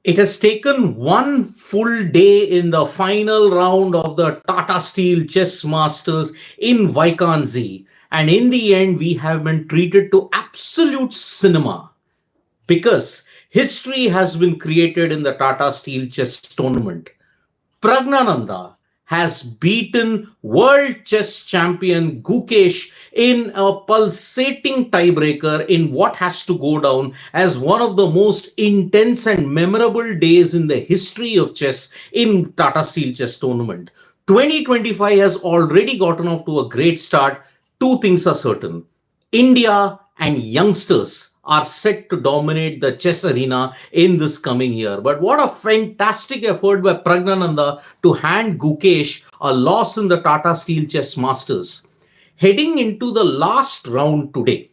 It has taken one full day in the final round of the Tata Steel Chess Masters in Vaikanzi. And in the end, we have been treated to absolute cinema because history has been created in the Tata Steel Chess tournament. Praggnanandhaa has beaten world chess champion Gukesh in a pulsating tiebreaker in what has to go down as one of the most intense and memorable days in the history of chess in Tata Steel Chess Tournament. 2025 has already gotten off to a great start. Two things are certain. India and youngsters are set to dominate the chess arena in this coming year. But what a fantastic effort by Praggnanandhaa to hand Gukesh a loss in the Tata Steel Chess Masters. Heading into the last round today,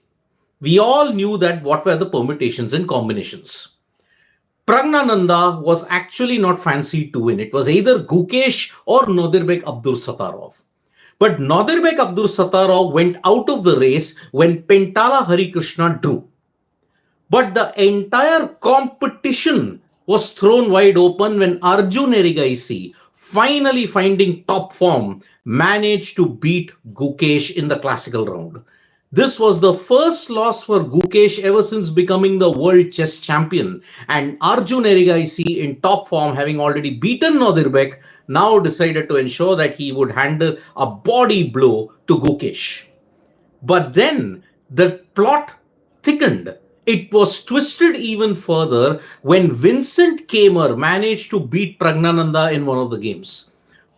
we all knew that what were the permutations and combinations. Praggnanandhaa was actually not fancied to win. It was either Gukesh or Nodirbek Abdulsattorov. But Nodirbek Abdulsattorov went out of the race when Pentala Harikrishna drew. But the entire competition was thrown wide open when Arjun Erigaisi, finally finding top form, managed to beat Gukesh in the classical round. This was the first loss for Gukesh ever since becoming the world chess champion. And Arjun Erigaisi, in top form, having already beaten Nodirbek, now decided to ensure that he would handle a body blow to Gukesh. But then the plot thickened. It was twisted even further when Vincent Kamer managed to beat Praggnanandhaa in one of the games.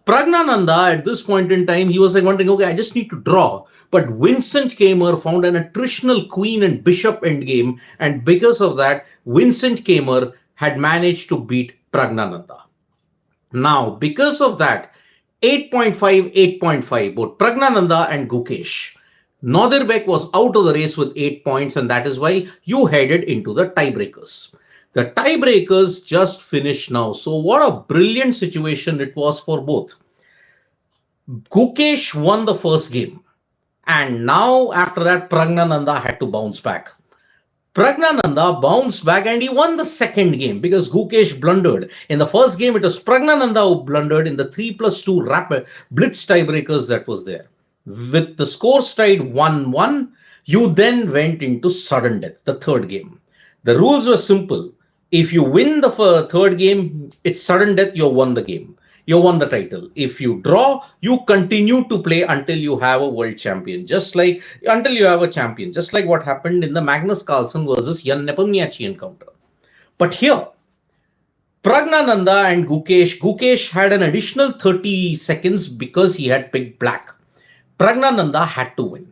Praggnanandhaa, at this point in time, he was like wondering, okay, I just need to draw. But Vincent Kamer found an attritional queen and bishop endgame, and because of that, Vincent Kamer had managed to beat Praggnanandhaa. Now, because of that, 8.5, 8.5, both Praggnanandhaa and Gukesh. Nodirbek was out of the race with 8 points, and that is why you headed into the tiebreakers. The tiebreakers just finished now. So, what a brilliant situation it was for both. Gukesh won the first game, and now after that, Praggnanandhaa had to bounce back. Praggnanandhaa bounced back and he won the second game because Gukesh blundered. In the first game, it was Praggnanandhaa who blundered in the 3+2 rapid blitz tiebreakers that was there. With the scores tied 1-1, you then went into sudden death, the third game. The rules were simple. If you win the third game, it's sudden death, you won the game. You won the title. If you draw, you continue to play until you have a world champion. Until you have a champion. Just like what happened in the Magnus Carlsen versus Jan Nepomniachtchi encounter. But here, Praggnanandhaa and Gukesh had an additional 30 seconds because he had picked black. Praggnanandhaa had to win.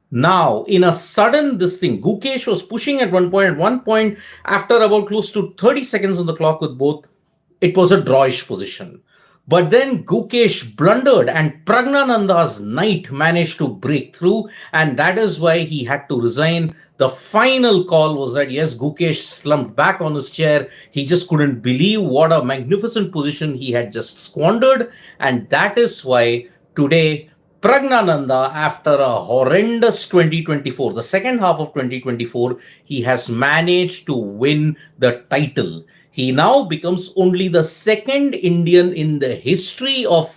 Now, in a sudden Gukesh was pushing at one point. At one point, after about close to 30 seconds on the clock with both, it was a drawish position. But then Gukesh blundered and Praggnanandhaa's knight managed to break through, and that is why he had to resign. The final call was that, yes, Gukesh slumped back on his chair. He just couldn't believe what a magnificent position he had just squandered, and that is why today Praggnanandhaa, after a horrendous 2024, the second half of 2024, he has managed to win the title. He now becomes only the second Indian in the history of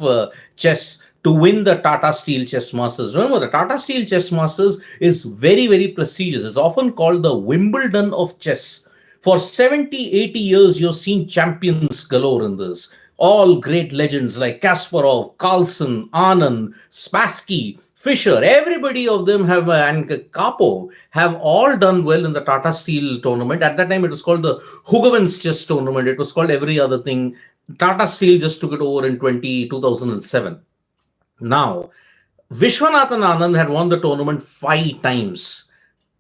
chess to win the Tata Steel Chess Masters. Remember, the Tata Steel Chess Masters is very, very prestigious. It's often called the Wimbledon of Chess. For 70, 80 years, you've seen champions galore in this. All great legends like Kasparov, Carlsen, Anand, Spassky, Fischer, everybody of them and Kapo have all done well in the Tata Steel tournament. At that time, it was called the Hugavens Chess Tournament. It was called every other thing. Tata Steel just took it over in 2007. Now, Viswanathan Anand had won the tournament 5 times.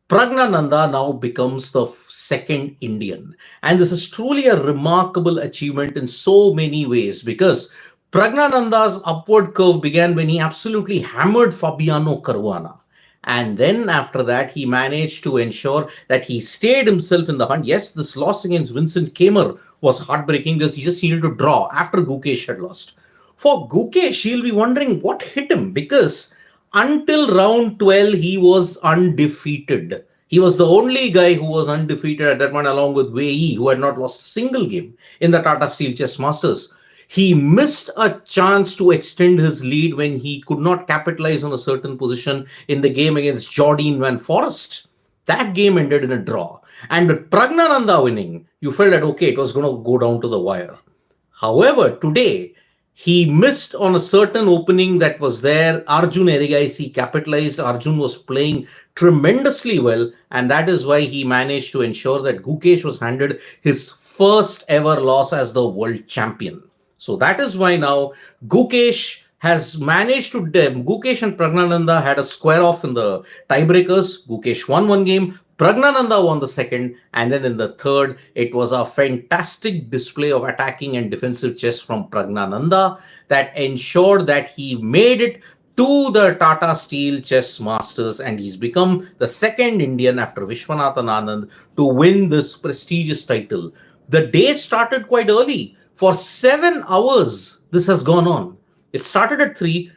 Praggnanandhaa now becomes the second Indian. And this is truly a remarkable achievement in so many ways because Praggnanandhaa's upward curve began when he absolutely hammered Fabiano Caruana. And then after that, he managed to ensure that he stayed himself in the hunt. Yes, this loss against Vincent Kamer was heartbreaking because he just needed to draw after Gukesh had lost. For Gukesh, he'll be wondering what hit him because until round 12, he was undefeated. He was the only guy who was undefeated at that point, along with Wei Yi, who had not lost a single game in the Tata Steel Chess Masters. He missed a chance to extend his lead when he could not capitalize on a certain position in the game against Jordine Van Forest. That game ended in a draw. And with Praggnanandhaa winning, you felt that, okay, it was going to go down to the wire. However, today, he missed on a certain opening that was there. Arjun Erigaisi capitalized. Arjun was playing tremendously well, and that is why he managed to ensure that Gukesh was handed his first ever loss as the world champion. So that is why now Gukesh has managed to Gukesh and Praggnanandhaa had a square off in the tiebreakers. Gukesh won one game, Praggnanandhaa won the second, and then in the third, it was a fantastic display of attacking and defensive chess from Praggnanandhaa that ensured that he made it to the Tata Steel Chess Masters, and he's become the second Indian after Viswanathan Anand to win this prestigious title. The day started quite early. For 7 hours, this has gone on. It started at 3.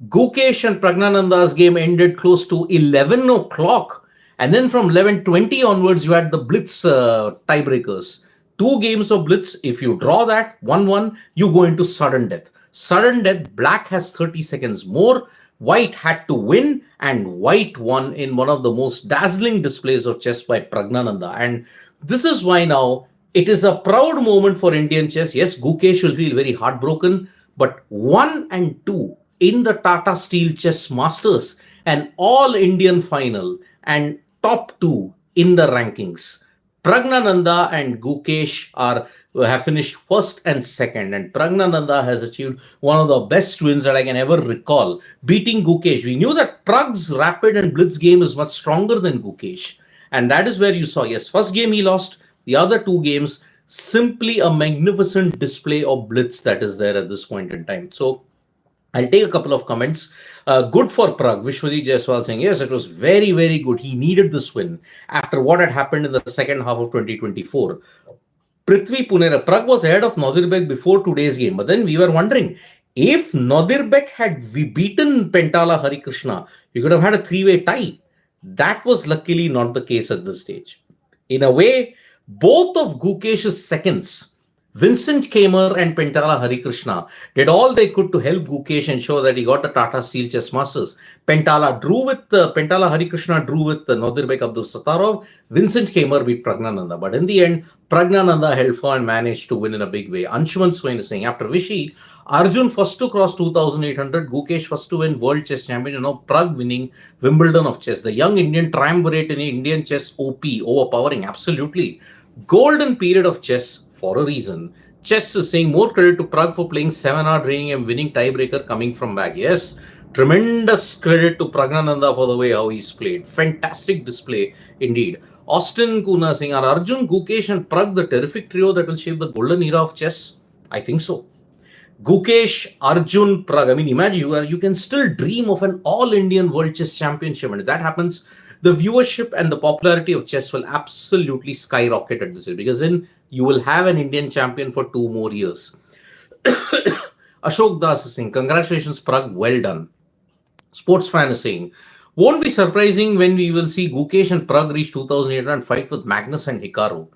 Gukesh and Praggnanandhaa's game ended close to 11 o'clock. And then from 11:20 onwards, you had the blitz tiebreakers. 2 games of blitz. If you draw that 1-1, you go into sudden death. Sudden death, black has 30 seconds more. White had to win, and white won in one of the most dazzling displays of chess by Praggnanandhaa. And this is why now it is a proud moment for Indian chess. Yes, Gukesh will feel very heartbroken, but 1 and 2 in the Tata Steel Chess Masters, an all Indian final, and top 2 in the rankings. Praggnanandhaa and Gukesh have finished first and second, and Praggnanandhaa has achieved one of the best wins that I can ever recall, beating Gukesh. We knew that Prag's rapid and blitz game is much stronger than Gukesh, and that is where you saw, yes, first game he lost, the other 2 games, simply a magnificent display of blitz that is there at this point in time. So I'll take a couple of comments. Good for Prag. Vishwajit Jaiswal saying, yes, it was very, very good. He needed this win after what had happened in the second half of 2024. Prithvi Punera, Prag was ahead of Nodirbek before today's game. But then we were wondering, if Nodirbek had beaten Pentala Harikrishna, you could have had a 3-way tie. That was luckily not the case at this stage. In a way, both of Gukesh's seconds, Vincent Kamer and Pentala Harikrishna, did all they could to help Gukesh ensure that he got the Tata Steel Chess Masters. Pentala Harikrishna drew with Nodirbek Abdul Sattarov. Vincent Kamer beat Praggnanandhaa. But in the end, Praggnanandhaa held firm and managed to win in a big way. Anshuman Swain is saying, after Vishy, Arjun first to cross 2,800, Gukesh first to win World Chess Champion, and now Prag winning Wimbledon of Chess. The young Indian triumvirate in Indian chess, OP, overpowering, absolutely. Golden period of chess for a reason. Chess is saying more credit to Prag for playing 7-hour draining and winning tiebreaker coming from back. Yes, tremendous credit to Praggnanandhaa for the way how he's played. Fantastic display indeed. Austin Kuna saying, are Arjun, Gukesh and Prag the terrific trio that will shape the golden era of chess? I think so. Gukesh, Arjun, Prag. I mean, imagine you can still dream of an all-Indian World Chess Championship. And if that happens, the viewership and the popularity of chess will absolutely skyrocket at this year, because then you will have an Indian champion for 2 more years. Ashok Das is saying, congratulations, Prag, well done. Sports fan is saying, won't be surprising when we will see Gukesh and Prag reach 2,800 and fight with Magnus and Hikaru.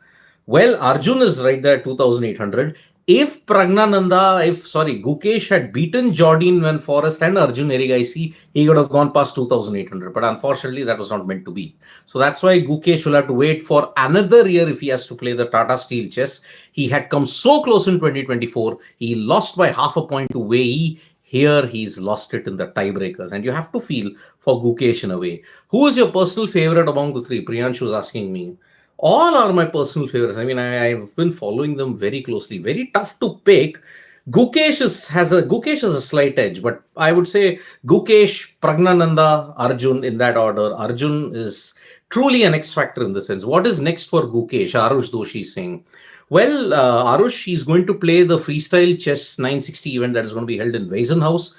Well, Arjun is right there at 2,800. If Gukesh had beaten Jordine Van Forest and Arjun Erigaisi, he would have gone past 2,800. But unfortunately, that was not meant to be. So that's why Gukesh will have to wait for another year if he has to play the Tata Steel Chess. He had come so close in 2024. He lost by half a point to Wei Yi. Here, he's lost it in the tiebreakers. And you have to feel for Gukesh in a way. Who is your personal favorite among the 3? Priyanshu is asking me. All are my personal favorites. I mean, I've been following them very closely. Very tough to pick. Gukesh has a slight edge, but I would say Gukesh, Praggnanandhaa, Arjun in that order. Arjun is truly an X factor in the sense. What is next for Gukesh? Arush Doshi is saying. Well, Arush, he's going to play the freestyle chess 960 event that is going to be held in Waisenhouse.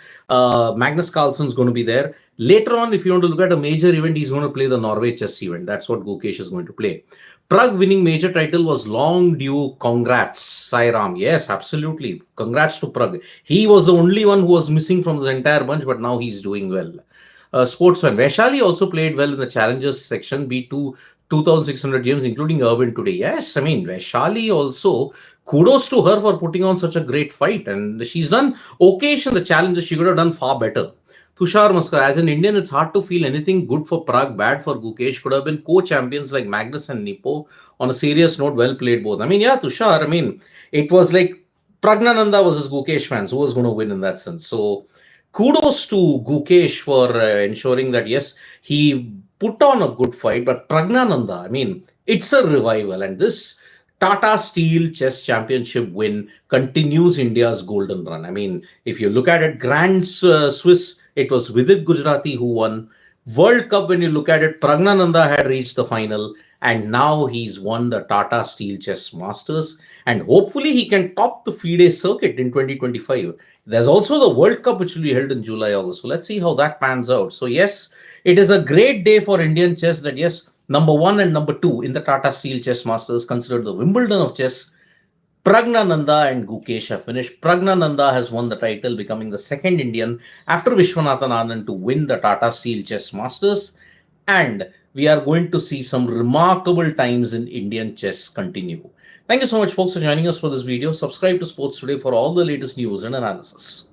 Magnus Carlsen is going to be there. Later on, if you want to look at a major event, he's going to play the Norway chess event. That's what Gukesh is going to play. Prag winning major title was long due. Congrats, Sairam. Yes, absolutely. Congrats to Prag. He was the only one who was missing from this entire bunch, but now he's doing well. sportsman. Vaishali also played well in the challengers section, beat 2,600 games, including Irvin today. Yes, I mean, Vaishali also, kudos to her for putting on such a great fight. And she's done okay in the challenges. She could have done far better. Tushar Maskar, as an Indian, it's hard to feel anything good for Prag, bad for Gukesh. Could have been co-champions like Magnus and Nippo. On a serious note, well played both. I mean, yeah, Tushar, I mean, it was like Praggnanandhaa versus Gukesh fans. Who was going to win in that sense? So, kudos to Gukesh for ensuring that, yes, he put on a good fight. But Praggnanandhaa, I mean, it's a revival. And this Tata Steel Chess Championship win continues India's golden run. I mean, if you look at it, Grand Swiss, it was Vidit Gujarati who won. World Cup, when you look at it, Praggnanandhaa had reached the final, and now he's won the Tata Steel Chess Masters. And hopefully, he can top the FIDE circuit in 2025. There's also the World Cup, which will be held in July, August. So let's see how that pans out. So, yes, it is a great day for Indian chess that, yes, number 1 and number 2 in the Tata Steel Chess Masters, considered the Wimbledon of Chess, Praggnanandhaa and Gukesh have finished. Praggnanandhaa has won the title, becoming the second Indian after Viswanathan Anand to win the Tata Steel Chess Masters. And we are going to see some remarkable times in Indian chess continue. Thank you so much, folks, for joining us for this video. Subscribe to Sports Today for all the latest news and analysis.